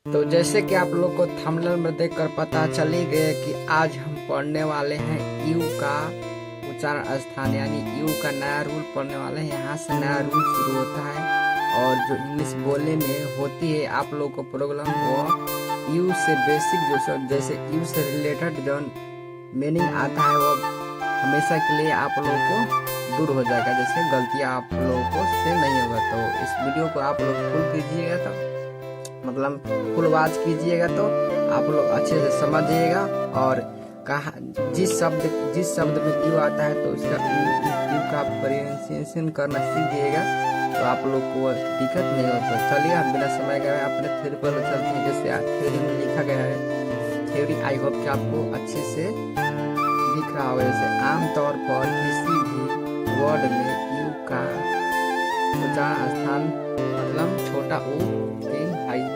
तो जैसे कि आप लोग को थंबनेल में देखकर पता चल ही गया कि आज हम पढ़ने वाले हैं यू का उच्चारण स्थान यानी यू का नया रूल पढ़ने वाले हैं। यहाँ से नया रूल शुरू होता है और जो इंग्लिश बोलने में होती है आप लोग को प्रॉब्लम वो यू से बेसिक जो जैसे यू से रिलेटेड जो मीनिंग आता है वो हमेशा के लिए आप लोगों को दूर हो जाएगा। जैसे गलतियाँ आप लोगों को से नहीं होगा। तो इस वीडियो को आप लोग फुल कीजिएगा तो मतलब फुल वॉच कीजिएगा तो आप लोग अच्छे से समझिएगा और कहा जिस शब्द में यू आता है तो उसका यू का प्रोनाउंसिएशन करना सीख जाइएगा तो आप लोग को दिक्कत नहीं होता। चलिए हम बिना समय गए अपने थ्योरी पर चलते हैं। जैसे थ्योरी में लिखा गया है थ्योरी आई होप कि आपको अच्छे से दिख रहा होगा। जैसे आमतौर पर किसी भी वर्ड में यू का उच्चारण स्थान मतलब छोटा ऊ की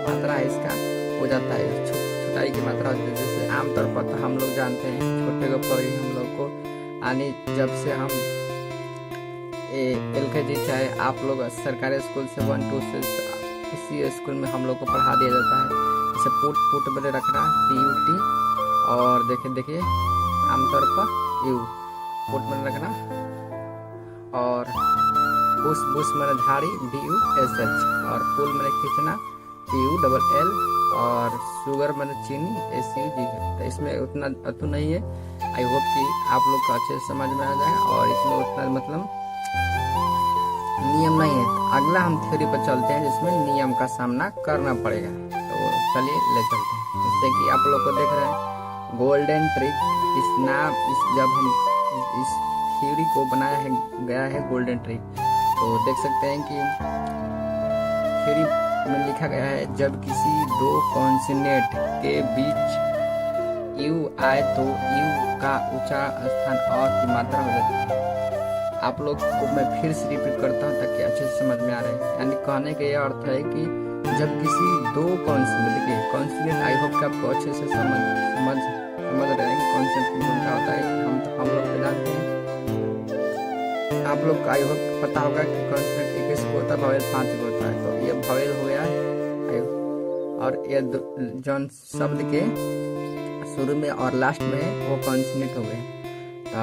मात्रा है इसका हो जाता है छोटाई की मात्रा होती है। जैसे आमतौर पर तो हम लोग जानते हैं छोटे को पर ही हम लोग को यानी जब से हम LKG चाहे आप लोग सरकारी स्कूल से 1-2 से उसी स्कूल में हम लोग को पढ़ा दिया जाता है। जैसे पुट बने रखना PUT और देखिए आमतौर पर यू पुट बने रखना और बुश मैंने झाड़ी BUSH और पुल मैंने खींचना PULL और शुगर मैंने चीनी SUG है। तो इसमें उतना अतु नहीं है। आई होप कि आप लोग को अच्छे से समझ में आ जाएगा और इसमें उतना मतलब नियम नहीं है। तो अगला हम थ्योरी पर चलते हैं जिसमें नियम का सामना करना पड़ेगा। तो चलिए ले चलते हैं। जैसे कि आप लोग को देख रहे हैं गोल्डन ट्रिक जब हम इस थ्योरी को बनाया है गया है गोल्डन ट्रिक तो देख सकते हैं कि थ्योरी में लिखा गया है जब किसी दो कॉन्सोनेंट के बीच यू आए तो यू का उच्चारण स्थान अ की मात्रा हो जाती है। आप लोग को मैं फिर से रिपीट करता हूँ ताकि अच्छे से समझ में आ रहा है। यानी कहने का यह अर्थ है कि जब किसी दो कॉन्सोनेंट आई होप कि आपको अच्छे से समझ रहे हैं कॉन्सोनेंट क्या होता है। हम लोग तो जानते हैं आप लोग को आई होप पता होगा कि कॉन्सोनेंट 21 को होता है भवेल 5 को होता है। तो ये भवेल हो गया और ये जौन शब्द के शुरू में और लास्ट में वो कॉन्सोनेंट हो गए। तो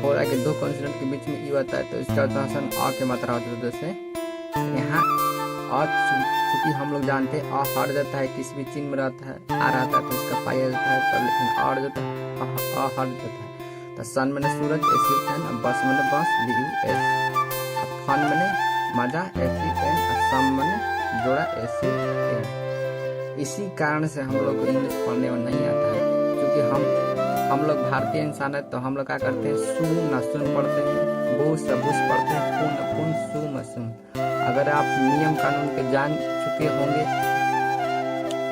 बोला कि दो कॉन्सोनेंट के बीच में यू आता है तो इसका उच्चारण अ की मात्रा होती है। जैसे यहाँ अ चूंकि हम लोग जानते हैं अ हट जाता है किसी भी चिन्ह में रहता है आ रहता है तो इसका पाई जाता है तो लेकिन अ जाता है अ हट जाता है। तो सन मैंने सूरज SUN बस मैंने बस BUS फन मैंने मजा FUN सम मैंने जोड़ा SUN। इसी कारण से हम लोग को इंग्लिश पढ़ने में नहीं आता है क्योंकि हम लोग भारतीय इंसान है तो हम लोग क्या करते हैं सु न सुन पढ़ते हैं बुश पढ़ते हैं पुन सु न सुन। अगर आप नियम कानून के जान चुके होंगे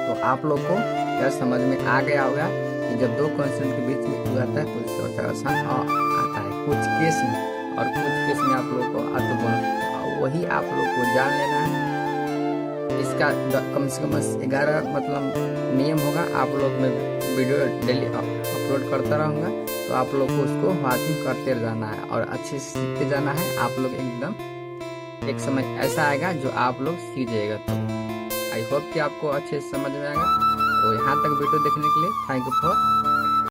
तो आप लोग को यह समझ में आ गया होगा कि जब दो कॉन्सोनेंट के बीच में यू आता है तो इसका उच्चारण आता है कुछ केस में और कुछ केस में आप लोग को अत बोलना वही आप लोग को जान लेना है। इसका कम से कम 11 मतलब नियम होगा। आप लोग में वीडियो डेली अपलोड करता रहूँगा तो आप लोग को उसको वॉचिंग करते जाना है और अच्छे से सीखते जाना है। आप लोग एकदम एक समय ऐसा आएगा जो आप लोग सीख जाएगा। तो आई होप कि आपको अच्छे से समझ में आएगा। तो यहाँ तक वीडियो देखने के लिए थैंक यू फॉर